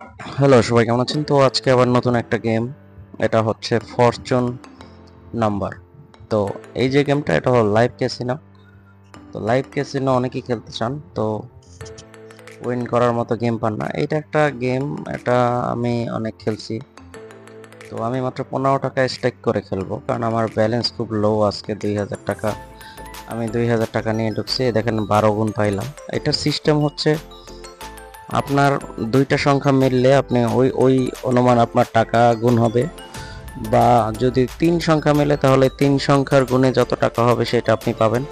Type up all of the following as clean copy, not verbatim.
Hello, সবাই কেমন আছেন? তো আজকে আবার নতুন একটা গেম। এটা হচ্ছে ফরচুন নাম্বার। তো এই যে গেমটা, এটা হলো লাইভ ক্যাসিনো। তো লাইভ ক্যাসিনো অনেকেই খেলতে চান, তো উইন করার মতো গেম পান না। এটা একটা গেম, এটা আমি অনেক খেলছি। তো আমি মাত্র 15 টাকা স্টেক করে খেলবো, কারণ আমার ব্যালেন্স খুব লো আজকে। 2000 টাকা, আমি 2000 টাকা নিয়ে ঢুকছি। দেখেন 12 গুণ পাইলাম। এটার সিস্টেম হচ্ছে, আপনার দুইটা সংখ্যা মিললে আপনি ওই ওই অনুমান আপনার টাকা গুণ হবে, বা যদি 3 সংখ্যা মেলে তাহলে 3 সংখ্যার গুণে যত টাকা হবে সেটা আপনি পাবেন।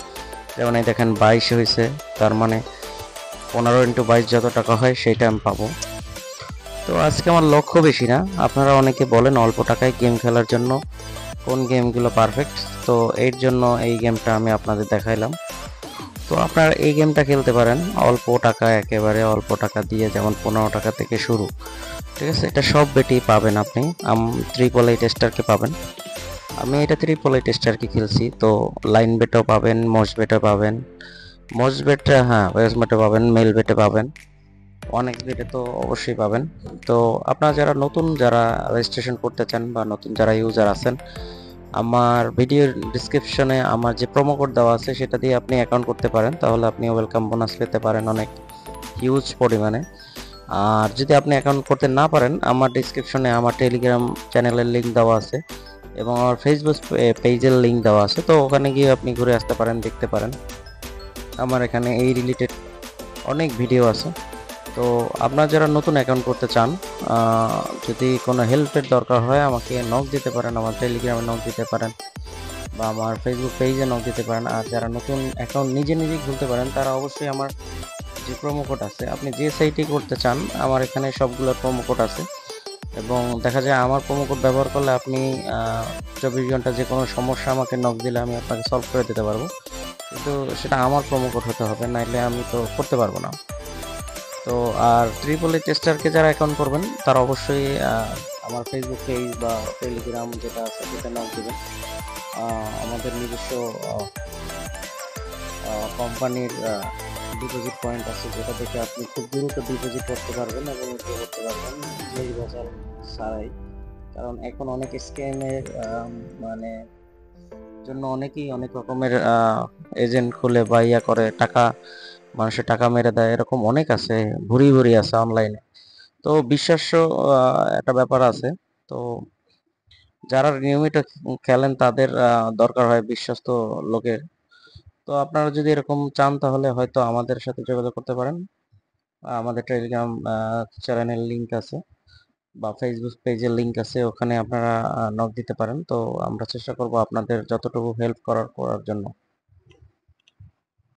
যেমন এই দেখেন 22 হয়েছে, তার মানে 15 × 22 যত টাকা হয় সেটা আমি পাবো। তো আজকে আমার লক্ষ্য বেশি না। আপনারা অনেকে বলেন অল্প টাকায় গেম খেলার জন্য কোন গেমগুলো পারফেক্ট, তো এর জন্য এই গেমটা আমি আপনাদের দেখাইলাম। তো আপনারা এই গেমটা খেলতে পারেন অল্প টাকা, একেবারে অল্প টাকা দিয়ে, যেমন 15 টাকা থেকে শুরু। ঠিক আছে, এটা সব বেটেই পাবেন আপনি। ট্রিপল এইট স্টারকে পাবেন। আমি এটা ট্রিপল এইট স্টারকে খেলছি, তো লাইন বেটও পাবেন, মস বেটও পাবেন। মস বেট, হ্যাঁ, ওয়েস বেটে পাবেন, মেল বেটে পাবেন, অনেক বেটে তো অবশ্যই পাবেন। তো আপনারা যারা নতুন, যারা রেজিস্ট্রেশন করতে চান বা নতুন যারা ইউজার আছেন, আমার ভিডিওর ডিসক্রিপশনে আমার যে প্রোমো কোড দেওয়া আছে সেটা দিয়ে আপনি অ্যাকাউন্ট করতে পারেন, তাহলে আপনি ওয়েলকাম বোনাস পেতে পারেন অনেক হিউজ পরিমাণে। আর যদি আপনি অ্যাকাউন্ট করতে না পারেন, আমার ডিসক্রিপশনে আমার টেলিগ্রাম চ্যানেলের লিঙ্ক দেওয়া আছে এবং আমার ফেসবুক পেজের লিঙ্ক দেওয়া আছে। তো ওখানে গিয়ে আপনি ঘুরে আসতে পারেন, দেখতে পারেন। আমার এখানে এই রিলেটেড অনেক ভিডিও আছে। তো আপনারা যারা নতুন অ্যাকাউন্ট করতে চান, যদি কোনো হেল্পের দরকার হয় আমাকে নক দিতে পারেন, আমার টেলিগ্রামে নক দিতে পারেন বা আমার ফেসবুক পেজে নক দিতে পারেন। আর যারা নতুন অ্যাকাউন্ট নিজে নিজেই খুলতে পারেন, তারা অবশ্যই আমার যে প্রোমো কোড আছে, আপনি যে সাইটেই করতে চান, আমার এখানে সবগুলোর প্রোমো কোড আছে। এবং দেখা যায় আমার প্রোমো কোড ব্যবহার করলে আপনি 24 ঘন্টা যে কোনো সমস্যা আমাকে নক দিলে আমি আপনাকে সলভ করে দিতে পারবো। কিন্তু সেটা আমার প্রোমো কোড হতে হবে, নাইলে আমি তো করতে পারবো না। তো আর ট্রিপল এই টেস্টারকে যারা অ্যাকাউন্ট করবেন তারা অবশ্যই আমার ফেসবুক পেজ বা টেলিগ্রাম যেটা আছে সেটা নক দেবেন। আমাদের নিজস্ব কোম্পানির ডিপোজিট পয়েন্ট আছে, যেটা থেকে আপনি খুব দ্রুত ডিপোজিট করতে পারবেন এবং উইথড্র করতে পারবেন নির্ভেজাল ছাড়াই। কারণ এখন অনেক স্ক্যামের মানে জন্য অনেকেই অনেক রকমের এজেন্ট খুলে বা ইয়া করে, টাকা, মানুষের টাকা মেরে দেয়, এরকম অনেক আছে, ভুরি ভুরি আছে অনলাইনে। তো বিশ্বাস্য একটা ব্যাপার আছে। তো যারা নিয়মিত খেলেন তাদের দরকার হয় বিশ্বস্ত লোকের। তো আপনারা যদি এরকম চান তাহলে হয়তো আমাদের সাথে যোগাযোগ করতে পারেন। আমাদের টেলিগ্রাম চ্যানেলের লিংক আছে বা ফেসবুক পেজের লিংক আছে, ওখানে আপনারা নক দিতে পারেন। তো আমরা চেষ্টা করব আপনাদের যতটুকু হেল্প করার করার জন্য।